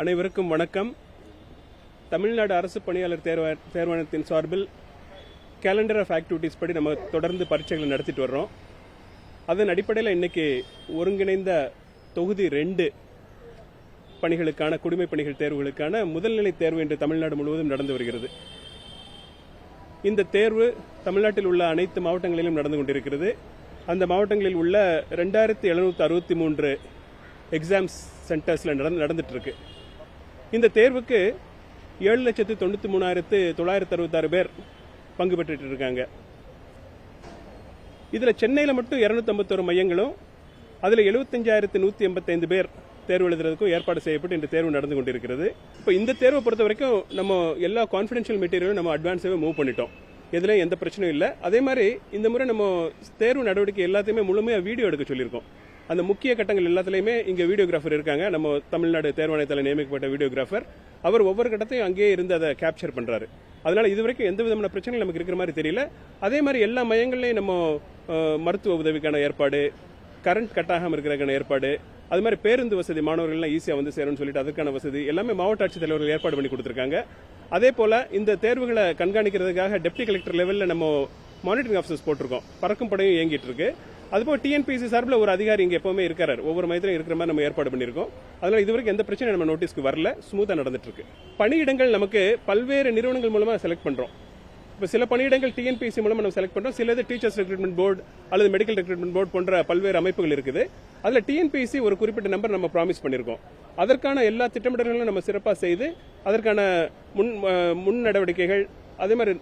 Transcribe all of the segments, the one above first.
அனைவருக்கும் வணக்கம். தமிழ்நாடு அரசு பணியாளர் தேர்வாணையத்தின் சார்பில் கேலண்டர் ஆஃப் ஆக்டிவிட்டீஸ் படி நம்ம தொடர்ந்து பரீட்சைகளை நடத்திட்டு வர்றோம். அதன் அடிப்படையில் இன்னைக்கு ஒருங்கிணைந்த தொகுதி 2 பணிகளுக்கான குடிமை பணிகள் தேர்வுகளுக்கான முதல்நிலை தேர்வு இன்று தமிழ்நாடு முழுவதும் நடந்து வருகிறது. இந்த தேர்வு தமிழ்நாட்டில் உள்ள அனைத்து மாவட்டங்களிலும் நடந்து கொண்டிருக்கிறது. அந்த மாவட்டங்களில் உள்ள 2763 எக்ஸாம்ஸ் சென்டர்ஸில் நடந்துட்டு இருக்கு. இந்த தேர்வுக்கு 7,93,966 பேர் பங்கு பெற்றுட்டு இருக்காங்க. இதுல சென்னையில் மட்டும் 251 மையங்களும் அதுல 75,185 பேர் தேர்வு எழுதுறதுக்கும் ஏற்பாடு செய்யப்பட்டு இந்த தேர்வு நடந்து கொண்டிருக்கிறது. இப்போ இந்த தேர்வை பொறுத்த வரைக்கும் நம்ம எல்லா கான்ஃபிடென்ஷியல் மெட்டீரியலும் நம்ம அட்வான்ஸாகவே மூவ் பண்ணிட்டோம். எதுல எந்த பிரச்சனையும் இல்லை. அதே மாதிரி இந்த முறை நம்ம தேர்வு நடவடிக்கை எல்லாத்தையுமே முழுமையாக வீடியோ எடுக்க சொல்லியிருக்கோம். அந்த முக்கிய கட்டங்கள் எல்லாத்துலேயுமே இங்கே வீடியோகிராஃபர் இருக்காங்க. நம்ம தமிழ்நாடு தேர்வாணையத்தில் நியமிக்கப்பட்ட வீடியோகிராஃபர் அவர் ஒவ்வொரு கட்டத்தையும் அங்கேயே இருந்து அதை கேப்சர் பண்றாரு. அதனால இதுவரைக்கும் எந்த விதமான பிரச்சனையும் நமக்கு இருக்கிற மாதிரி தெரியல. அதே மாதிரி எல்லா மையங்கள்லையும் நம்ம மருத்துவ உதவிக்கான ஏற்பாடு, கரண்ட் கட்டாகாமல் இருக்கிறதுக்கான ஏற்பாடு, அது மாதிரி பேருந்து வசதி மாணவர்கள்லாம் ஈஸியாக வந்து சேரும்னு சொல்லிட்டு அதுக்கான வசதி எல்லாமே மாவட்ட ஆட்சித்தலைவர்கள் ஏற்பாடு பண்ணி கொடுத்துருக்காங்க. அதே போல இந்த தேர்வுகளை கண்காணிக்கிறதுக்காக டெப்டி கலெக்டர் லெவலில் நம்ம மானிட்டரிங் ஆஃபீஸர்ஸ் போட்டிருக்கோம். பறக்கும் படையும் இயங்கிட்டு இருக்கு. அதுபோல் டிஎன்பிஎஸ்சி சார்பில் ஒரு அதிகாரி இங்கே எப்பவுமே இருக்காரு. ஒவ்வொரு மையத்திலும் இருக்கிற மாதிரி நம்ம ஏற்பாடு பண்ணியிருக்கோம். அதனால இதுவரைக்கும் எந்த பிரச்சனையும் நம்ம நோட்டீஸ்க்கு வரல. ஸ்மூத்தாக நடந்துட்டு இருக்கு. பணியிடங்கள் நமக்கு பல்வேறு நிறுவனங்கள் மூலமா செலக்ட் பண்றோம். இப்போ சில பணியிடங்கள் டிஎன்பிஎஸ்சி மூலமா நம்ம செலக்ட் பண்றோம். சிலது டீச்சர்ஸ் ரெக்ரூட்மெண்ட் போர்டு அல்லது மெடிக்கல் ரெக்ரூட்மெண்ட் போர்டு போன்ற பல்வேறு அமைப்புகள் இருக்குது. அதுல டிஎன்பிஎஸ்சி ஒரு குறிப்பிட்ட நம்பர் நம்ம ப்ராமிஸ் பண்ணியிருக்கோம். அதற்கான எல்லா திட்டமிடல்களும் நம்ம சிறப்பாக செய்து அதற்கான முன் நடவடிக்கைகள், அதே மாதிரி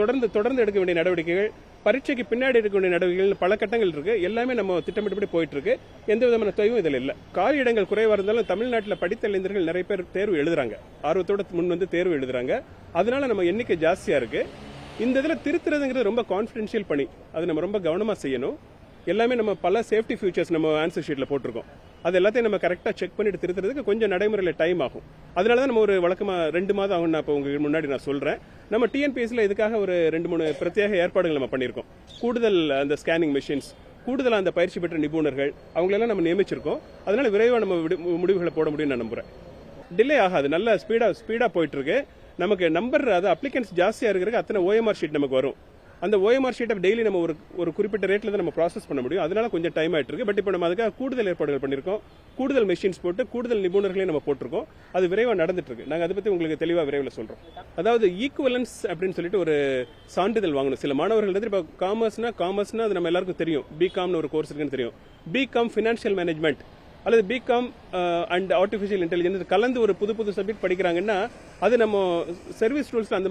தொடர்ந்து எடுக்க வேண்டிய நடவடிக்கைகள், பரீட்சைக்கு பின்னாடி எடுக்க வேண்டிய நடவடிக்கைகள் பல கட்டங்கள் இருக்கு. எல்லாமே நம்ம திட்டமிட்டபடி போயிட்டு இருக்கு. எந்த விதமான தொய்வும் இதில் இல்லை. காலி இடங்கள் குறைவா இருந்தாலும் தமிழ்நாட்டில் படித்த இளைஞர்கள் நிறைய பேர் தேர்வு எழுதுறாங்க. ஆர்வத்தோட முன் வந்து தேர்வு எழுதுறாங்க. அதனால நம்ம எண்ணிக்கை ஜாஸ்தியா இருக்கு. இந்த இதில் திருத்துறதுங்கிறது ரொம்ப கான்ஃபிடென்ஷியல் பணி. அது நம்ம ரொம்ப கவனமா செய்யணும். எல்லாமே நம்ம பல சேஃப்டி ஃபியூச்சர்ஸ் நம்ம ஆன்சர் ஷீட்ல போட்டிருக்கோம். அது எல்லாத்தையும் நம்ம கரெக்டாக செக் பண்ணிட்டு திருத்துறதுக்கு கொஞ்சம் நடைமுறையில் டைம் ஆகும். அதனால தான் நம்ம ஒரு வழக்கமாக 2 மாதம் ஆகும். நான் இப்போ உங்களுக்கு முன்னாடி நான் சொல்றேன். நம்ம டிஎன்பிஎஸ்சியில் இதுக்காக ஒரு 2-3 பிரத்யேக ஏற்பாடுகள் நம்ம பண்ணியிருக்கோம். கூடுதல் அந்த ஸ்கேனிங் மெஷின்ஸ், கூடுதலாக அந்த பயிற்சி பெற்ற நிபுணர்கள் அவங்களெல்லாம் நம்ம நியமிச்சிருக்கோம். அதனால விரைவாக நம்ம முடிவுகளை போட முடியும்னு நான் நம்புறேன். டிலே ஆகாது. நல்ல ஸ்பீடா போயிட்டு இருக்கு. நமக்கு நம்பர் அது அப்ளிகன்ஸ் ஜாஸ்தியா இருக்கிறதுக்கு அத்தனை ஓஎம்ஆர் ஷீட் நமக்கு வரும். அந்த ஓஎம்ஆர் ஷீட்டை டெய்லி நம்ம ஒரு குறிப்பிட்ட ரேட்ல தான் நம்ம ப்ராசஸ் பண்ண முடியும். அதனால கொஞ்சம் டைம் ஆயிட்டு இருக்கு. பட் இப்போ நம்ம அதுக்காக கூடுதல் ஏற்பாடுகள் பண்ணியிருக்கோம். கூடுதல் மெஷின்ஸ் போட்டு கூடுதல் நிபுணர்களையும் நம்ம போட்டிருக்கோம். அது விரைவாக நடந்துட்டு இருக்கு. நாங்கள் அதை பத்தி உங்களுக்கு தெளிவாக விரைவில் சொல்றோம். அதாவது ஈக்குவலன்ஸ் அப்படின்னு சொல்லிட்டு ஒரு சான்றிதழ் வாங்கணும். சில மாணவர்கள் இப்போ காமர்ஸ்னா அது நம்ம எல்லாருக்கும் தெரியும். பிகாம்னு ஒரு கோர்ஸ் இருக்குன்னு தெரியும். பிகாம் ஃபினான்ஷியல் மேனேஜ்மெண்ட் அல்லது பிகாம் அண்ட் ஆர்டிஃபிஷியல் இன்டெலிஜென்ஸ் கலந்து ஒரு புது சப்ஜெக்ட் படிக்கிறாங்கன்னா அது நம்ம சர்வீஸ் ரூல்ஸ்ல அந்த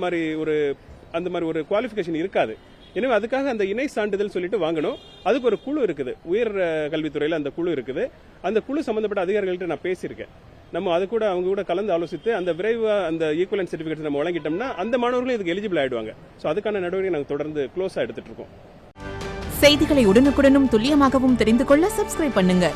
மாதிரி ஒரு குவாலிஃபிகேஷன் இருக்காது. எனவே அதுக்காக அந்த இணை சான்றிதழ் சொல்லிட்டு வாங்கணும். அதுக்கு ஒரு குழு இருக்குது. உயர் கல்வித்துறையில் அந்த குழு இருக்குது. அந்த குழு சம்பந்தப்பட்ட அதிகாரிகள்கிட்ட நான் பேசியிருக்கேன். நம்ம அது கூட அவங்க கூட கலந்து ஆலோசித்து அந்த விரைவா அந்த ஈக்குவலன்ஸ் சர்டிஃபிகேட் நம்ம வழங்கிட்டோம்னா அந்த மாணவர்களும் இதுக்கு எலிஜிபிள் ஆயிடுவாங்க. ஸோ அதுக்கான நடவடிக்கை நாங்கள் தொடர்ந்து க்ளோஸாக எடுத்துட்டு இருக்கோம். செய்திகளை உடனுக்குடனும் துல்லியமாகவும் தெரிந்து கொள்ள சப்ஸ்கிரைப் பண்ணுங்க.